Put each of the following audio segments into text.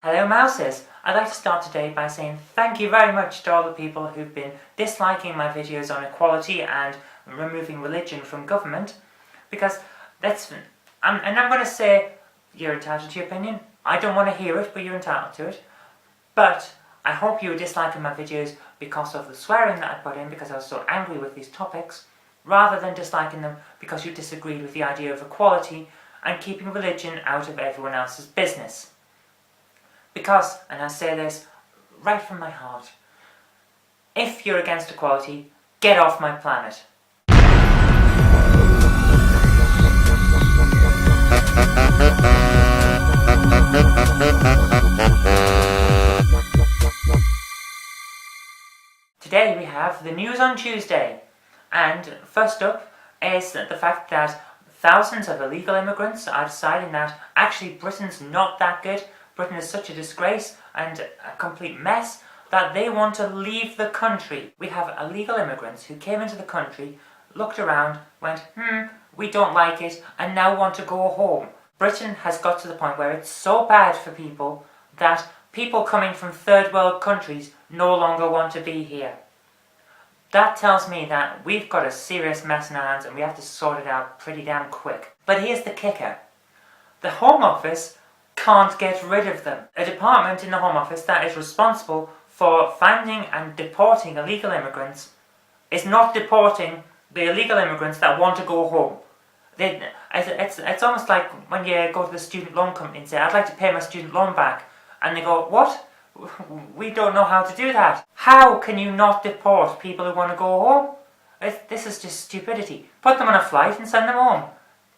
Hello Mouses! I'd like to start today by saying thank you very much to all the people who've been disliking my videos on equality and removing religion from government, because I'm going to say you're entitled to your opinion. I don't want to hear it, but you're entitled to it. But I hope you were disliking my videos because of the swearing that I put in, because I was so angry with these topics, rather than disliking them because you disagreed with the idea of equality and keeping religion out of everyone else's business. Because, and I say this right from my heart, if you're against equality, get off my planet. Today we have the news on Tuesday, and first up is the fact that thousands of illegal immigrants are deciding that actually Britain's not that good. Britain is such a disgrace and a complete mess that they want to leave the country. We have illegal immigrants who came into the country, looked around, went, we don't like it, and now want to go home. Britain has got to the point where it's so bad for people that people coming from third world countries no longer want to be here. That tells me that we've got a serious mess in our hands and we have to sort it out pretty damn quick. But here's the kicker. The Home Office can't get rid of them. A department in the Home Office that is responsible for finding and deporting illegal immigrants is not deporting the illegal immigrants that want to go home. It's almost like when you go to the student loan company and say, I'd like to pay my student loan back. And they go, what? We don't know how to do that. How can you not deport people who want to go home? This is just stupidity. Put them on a flight and send them home.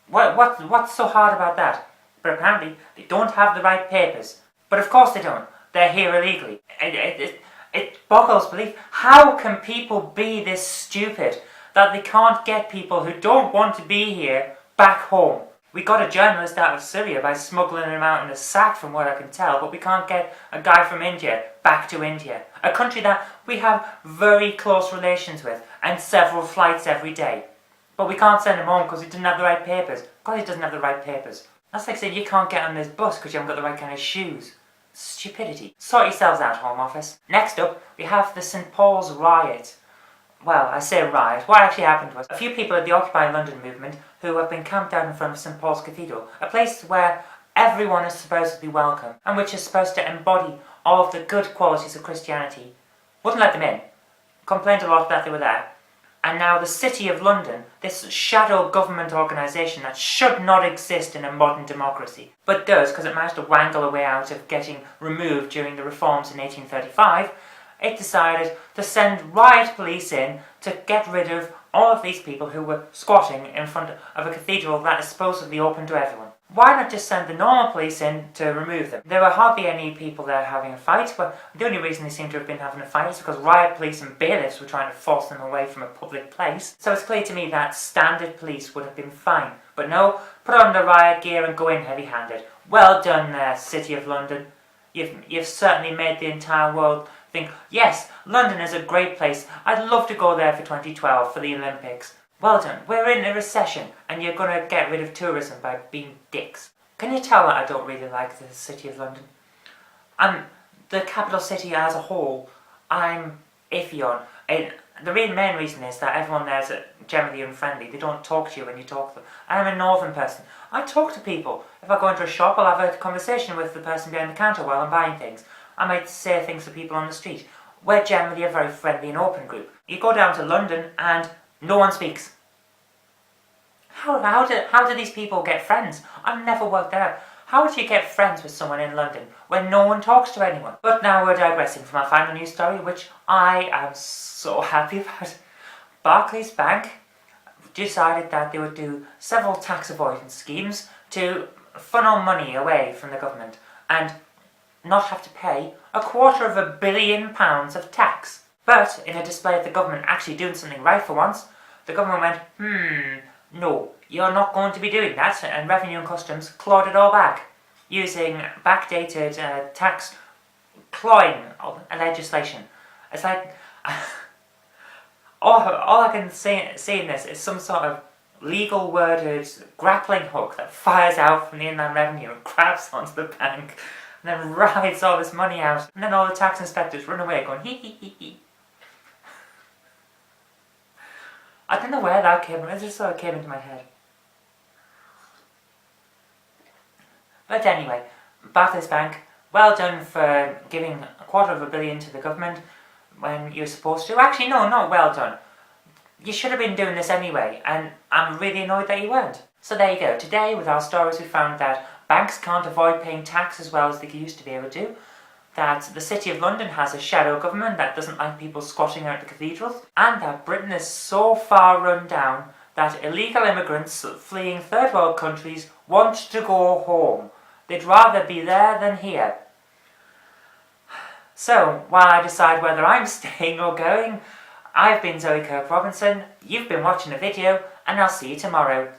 What's so hard about that? But apparently they don't have the right papers. But of course they don't. They're here illegally. It boggles belief. How can people be this stupid that they can't get people who don't want to be here back home? We got a journalist out of Syria by smuggling him out in a sack, from what I can tell, but we can't get a guy from India back to India, a country that we have very close relations with and several flights every day. But we can't send him home because he didn't have the right papers. Because he doesn't have the right papers. That's like saying you can't get on this bus because you haven't got the right kind of shoes. Stupidity. Sort yourselves out, Home Office. Next up, we have the St Paul's riot. Well, I say riot. What actually happened was a few people at the Occupy London movement who have been camped out in front of St Paul's Cathedral, a place where everyone is supposed to be welcome and which is supposed to embody all of the good qualities of Christianity, wouldn't let them in. Complained a lot that they were there. And now the City of London, this shadow government organisation that should not exist in a modern democracy, but does because it managed to wangle a way out of getting removed during the reforms in 1835, it decided to send riot police in to get rid of all of these people who were squatting in front of a cathedral that is supposedly open to everyone. Why not just send the normal police in to remove them? There were hardly any people there having a fight, but the only reason they seem to have been having a fight is because riot police and bailiffs were trying to force them away from a public place. So it's clear to me that standard police would have been fine. But no, put on the riot gear and go in heavy-handed. Well done there, City of London. You've certainly made the entire world think, yes, London is a great place. I'd love to go there for 2012 for the Olympics. Well done. We're in a recession and you're going to get rid of tourism by being dicks. Can you tell that I don't really like the City of London? The capital city as a whole, I'm iffy on. The main reason is that everyone there is generally unfriendly. They don't talk to you when you talk to them. I'm a northern person. I talk to people. If I go into a shop, I'll have a conversation with the person behind the counter while I'm buying things. I might say things to people on the street. We're generally a very friendly and open group. You go down to London and no one speaks. How do these people get friends? I've never worked that out. How do you get friends with someone in London when no one talks to anyone? But now we're digressing from our final news story, which I am so happy about. Barclay's bank decided that they would do several tax avoidance schemes to funnel money away from the government and not have to pay £250 million of tax. But in a display of the government actually doing something right for once, the government went, no, you're not going to be doing that, and Revenue and Customs clawed it all back, using backdated tax clawing legislation. It's like, all I can see in this is some sort of legal worded grappling hook that fires out from the Inland Revenue and grabs onto the bank. and then writes all this money out, and then all the tax inspectors run away going hee hee hee hee. I don't know where that came from, it just sort of came into my head. But anyway, Barclays Bank, well done for giving $250 million to the government when you're supposed to. Actually, no, not well done. You should have been doing this anyway, and I'm really annoyed that you weren't. So there you go. Today, with our stories, we found that banks can't avoid paying tax as well as they used to be able to, that the City of London has a shadow government that doesn't like people squatting out the cathedrals, and that Britain is so far run down that illegal immigrants fleeing third world countries want to go home. They'd rather be there than here. So, while I decide whether I'm staying or going, I've been Zoe Kirk-Robinson, you've been watching a video, and I'll see you tomorrow.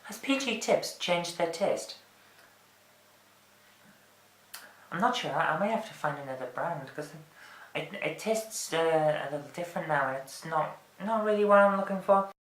Has PG Tips changed their taste? I'm not sure, I may have to find another brand, because it tastes a little different now, and it's not really what I'm looking for.